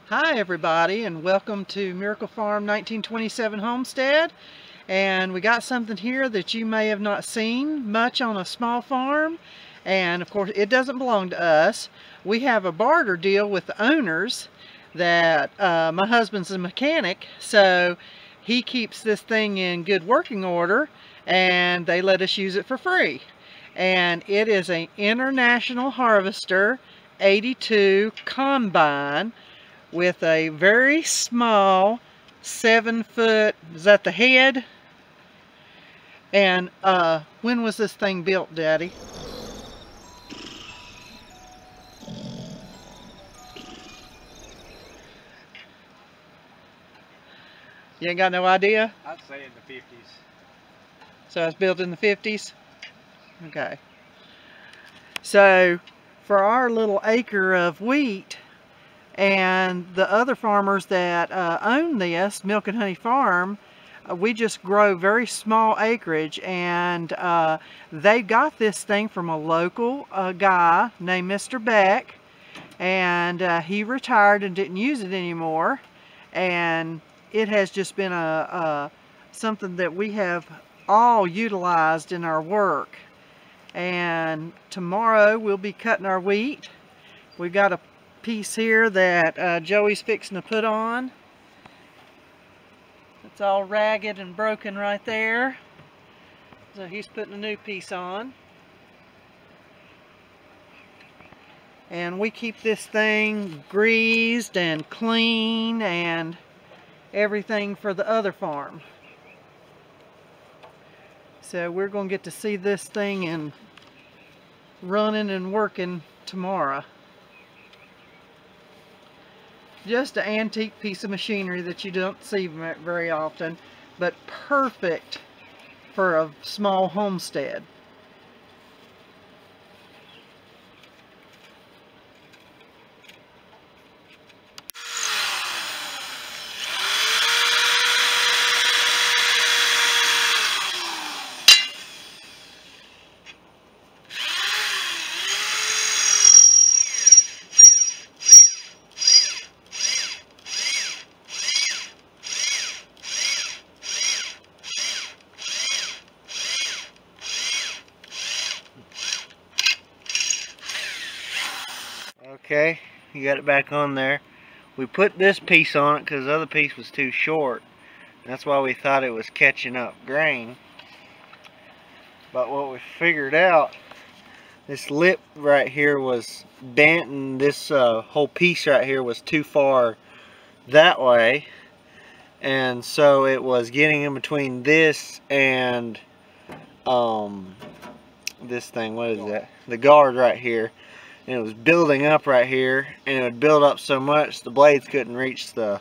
Hi everybody, and welcome to Miracle Farm 1927 Homestead. And we got something here that you may have not seen much on a small farm, and of course it doesn't belong to us. We have a barter deal with the owners that my husband's a mechanic, so he keeps this thing in good working order and they let us use it for free. And it is an International Harvester 82 combine with a very small 7-foot, is that the head? And when was this thing built, Daddy? You ain't got no idea? I'd say in the 50s. So it's built in the 50s? Okay. So for our little acre of wheat, and the other farmers that own this Milk and Honey Farm, we just grow very small acreage, and they got this thing from a local guy named Mr. Beck, and he retired and didn't use it anymore, and it has just been something that we have all utilized in our work. And tomorrow we'll be cutting our wheat. We've got a piece here that Joey's fixing to put on. It's all ragged and broken right there, so he's putting a new piece on. And we keep this thing greased and clean and everything for the other farm. So we're going to get to see this thing and running and working tomorrow. Just an antique piece of machinery that you don't see very often, but perfect for a small homestead. Okay, you got it back on there. We put this piece on it because the other piece was too short. That's why we thought it was catching up grain. But what we figured out, this lip right here was bent, and this whole piece right here was too far that way. And so it was getting in between this and this thing, what is that? The guard right here. And it was building up right here, and it would build up so much the blades couldn't reach the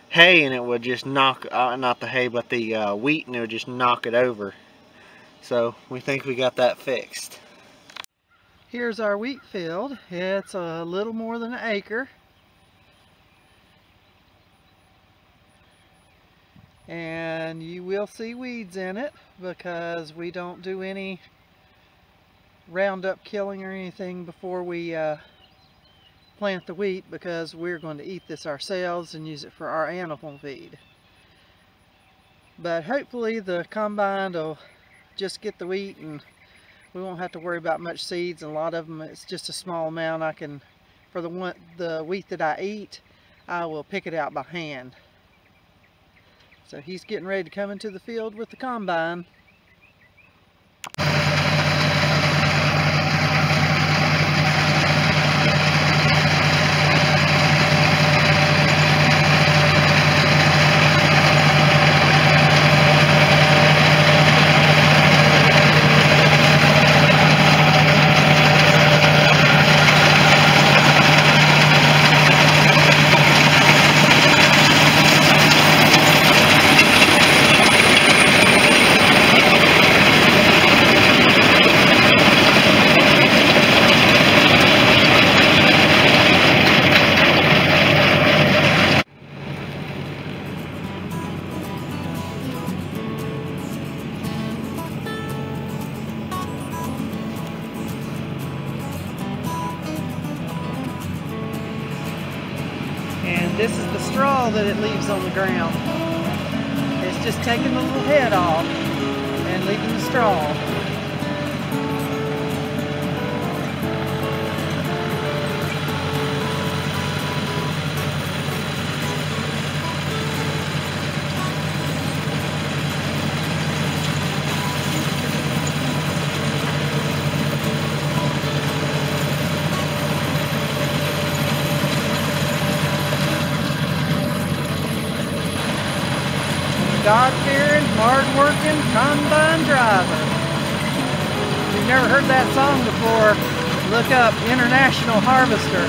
hay, and it would just knock, not the hay, but the wheat, and it would just knock it over. So we think we got that fixed. Here's our wheat field. It's a little more than an acre. And you will see weeds in it because we don't do any Roundup killing or anything before we plant the wheat, because we're going to eat this ourselves and use it for our animal feed. But hopefully the combine will just get the wheat and we won't have to worry about much seeds, and a lot of them it's just a small amount. For the wheat that I eat, I will pick it out by hand. So he's getting ready to come into the field with the combine. This is the straw that it leaves on the ground. It's just taking the little head off and leaving the straw. God-fearing, hard-working combine driver. If you've never heard that song before, look up International Harvester.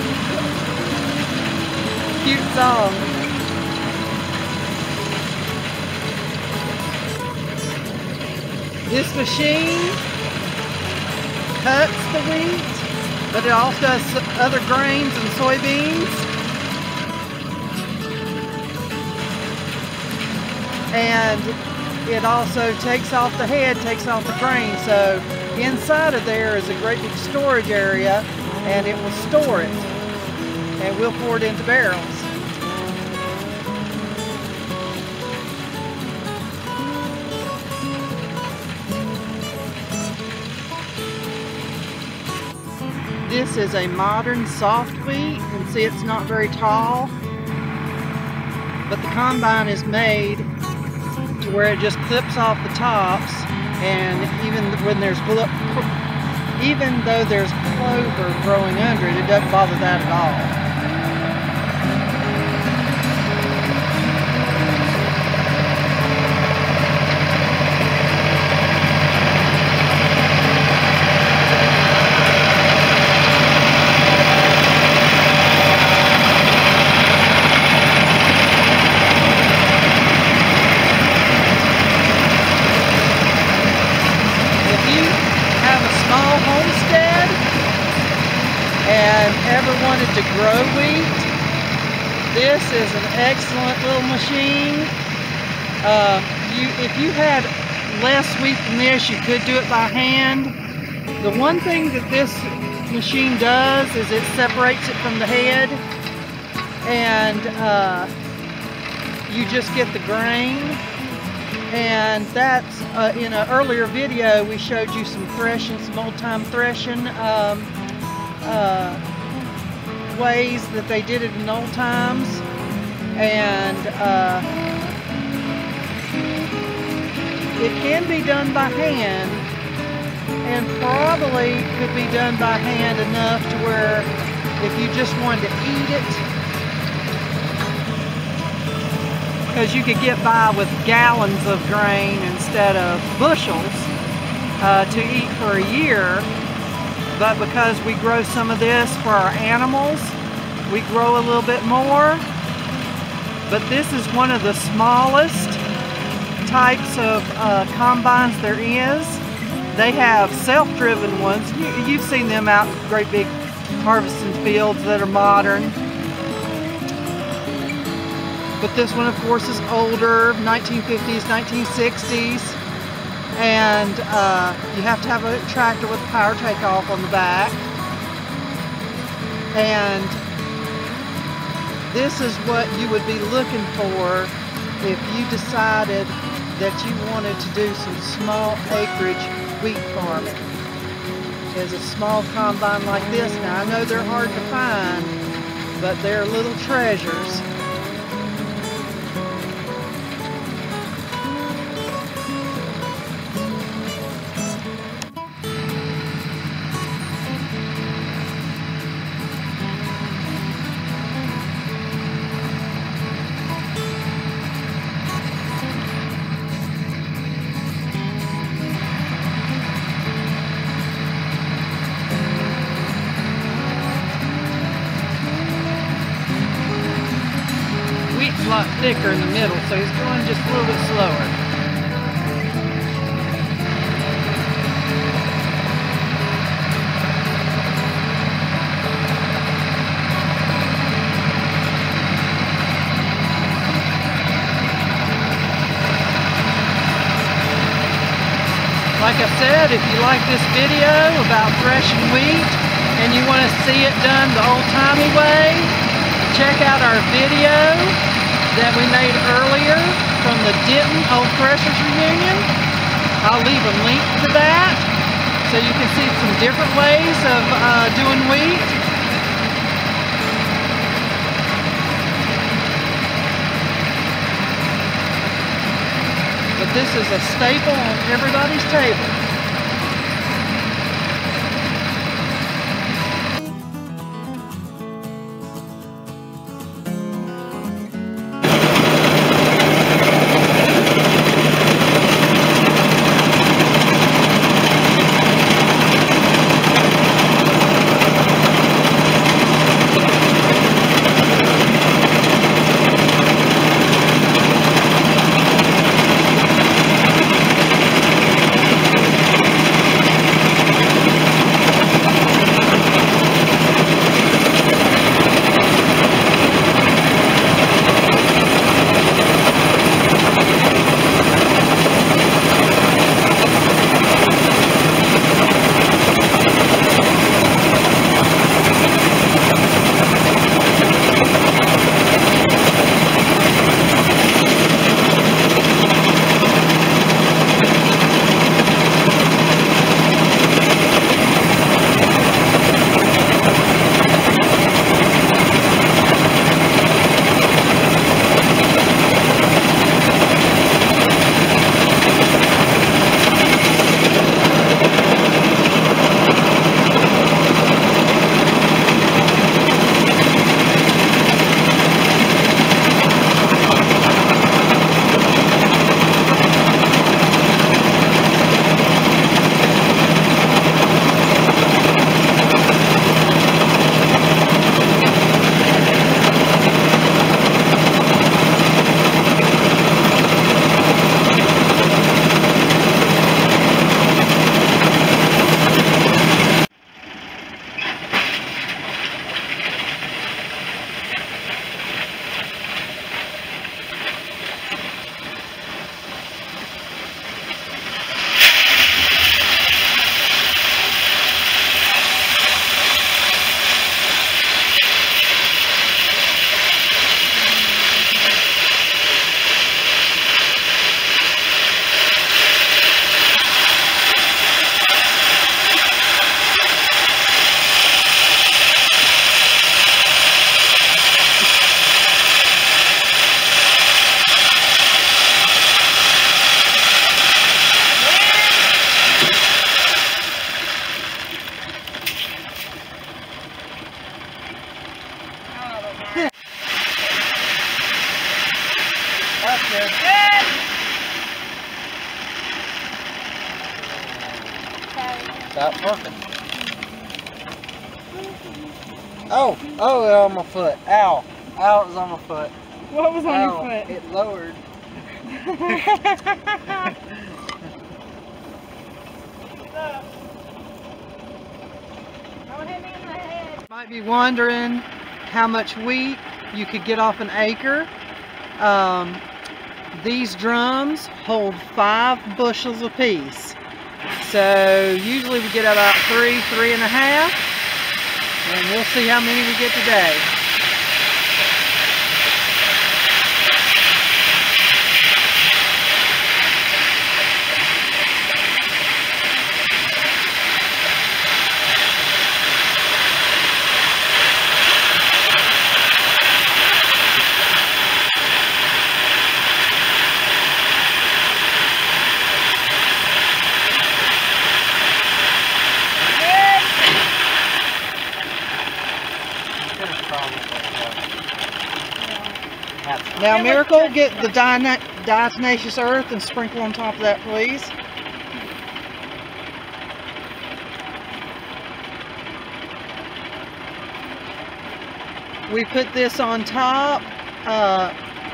Cute song. This machine cuts the wheat, but it also does other grains and soybeans. And it also takes off the head, takes off the grain. So inside of there is a great big storage area, and it will store it. And we'll pour it into barrels. This is a modern soft wheat. You can see it's not very tall, but the combine is made to where it just clips off the tops, and even when there's even though there's clover growing under it, it doesn't bother that at all. Homestead and ever wanted to grow wheat, this is an excellent little machine. If you had less wheat than this, you could do it by hand. The one thing that this machine does is it separates it from the head, and you just get the grain. And that's, in an earlier video, we showed you some threshing, some old-time threshing ways that they did it in old times. And it can be done by hand, and probably could be done by hand enough to where if you just wanted to eat it, because you could get by with gallons of grain instead of bushels to eat for a year. But because we grow some of this for our animals, we grow a little bit more. But this is one of the smallest types of combines there is. They have self-driven ones. You've seen them out in great big harvesting fields that are modern. But this one, of course, is older, 1950s, 1960s, and you have to have a tractor with a power takeoff on the back. And this is what you would be looking for if you decided that you wanted to do some small acreage wheat farming. Is a small combine like this. Now, I know they're hard to find, but they're little treasures. A lot thicker in the middle, so he's going just a little bit slower. Like I said, if you like this video about threshing wheat and you want to see it done the old-timey way, check out our video that we made earlier from the Denton Old Threshers Reunion. I'll leave a link to that so you can see some different ways of doing wheat. But this is a staple on everybody's table. That's good. Stop working. Oh, on my foot. Ow. Ow, it was on my foot. What was on Ow, your foot? it lowered. Might be wondering how much wheat you could get off an acre. These drums hold 5 bushels apiece. So usually we get about 3.5, and we'll see how many we get today. Now, Miracle, get the diatomaceous earth and sprinkle on top of that, please. We put this on top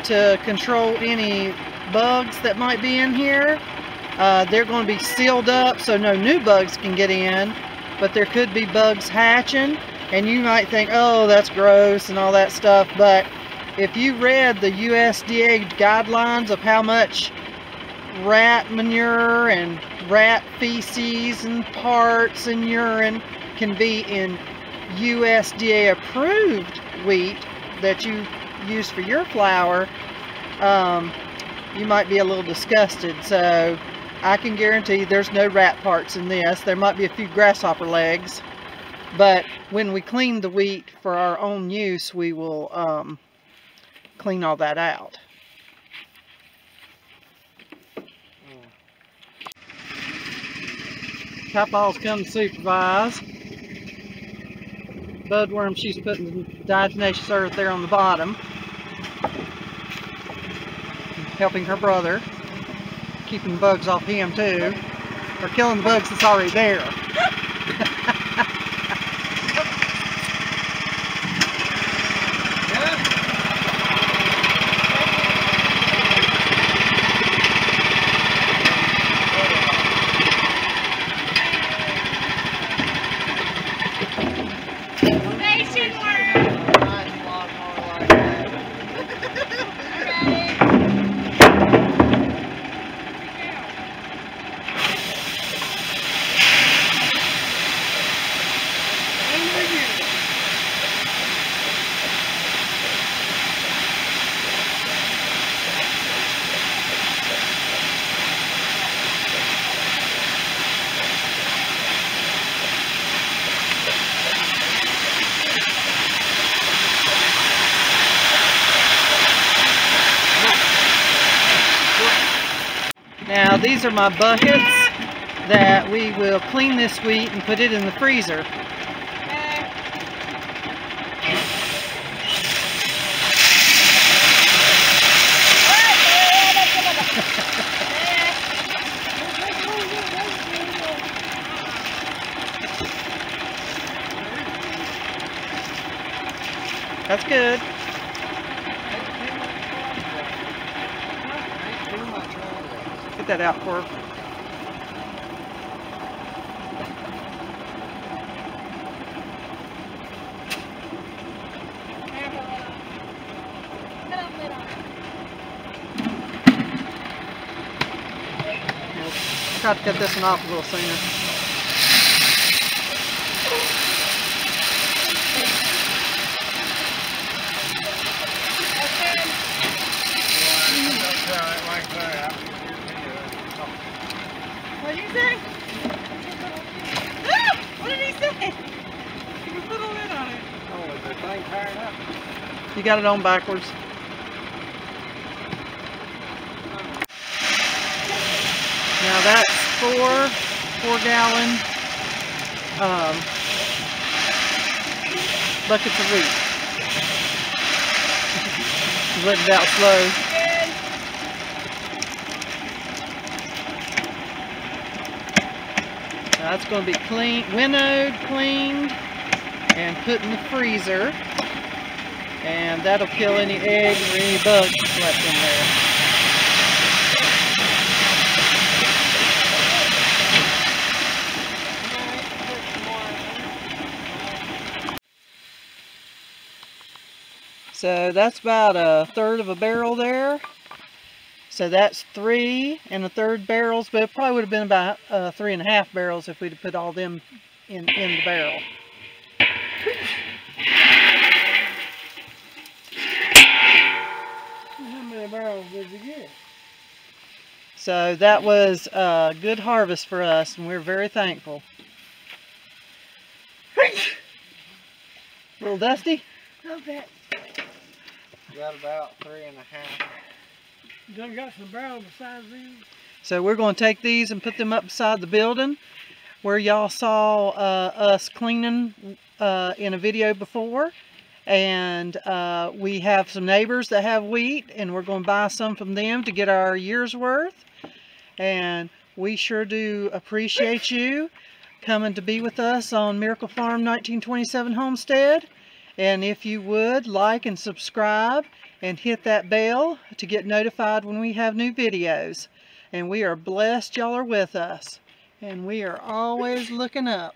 to control any bugs that might be in here. They're going to be sealed up so no new bugs can get in, but there could be bugs hatching, and you might think, oh, that's gross and all that stuff, but if you read the USDA guidelines of how much rat manure and rat feces and parts and urine can be in USDA approved wheat, that you use for your flour, you might be a little disgusted. So I can guarantee there's no rat parts in this. There might be a few grasshopper legs, but when we clean the wheat for our own use, we will clean all that out. Papa's come to supervise. Budworm, she's putting the diatomaceous earth there on the bottom, helping her brother, keeping the bugs off him too, or killing the bugs that's already there. Now these are my buckets that we will clean this wheat and put it in the freezer. That's good. Get that out for her. Try to cut this one off a little sooner. What did you say? Ah! What did he say? You can put a lid on it. Oh, is the thing fired up? You got it on backwards. Now that's 4-gallon buckets of wheat. Let it out slow. Now that's going to be winnowed, cleaned, and put in the freezer. And that'll kill any eggs or any bugs left in there. So that's about 1/3 of a barrel there. So that's 3 1/3 barrels, but it probably would have been about 3 1/2 barrels if we'd have put all them in the barrel. How many barrels did you get? So that was a good harvest for us, and we're very thankful. Little dusty? A bit. Got about 3 1/2. You done got some barrels besides these? So we're going to take these and put them up beside the building where y'all saw us cleaning in a video before. And we have some neighbors that have wheat, and we're going to buy some from them to get our year's worth. And we sure do appreciate you coming to be with us on Miracle Farm 1927 Homestead. And if you would, like and subscribe and hit that bell to get notified when we have new videos. And we are blessed y'all are with us. And we are always looking up.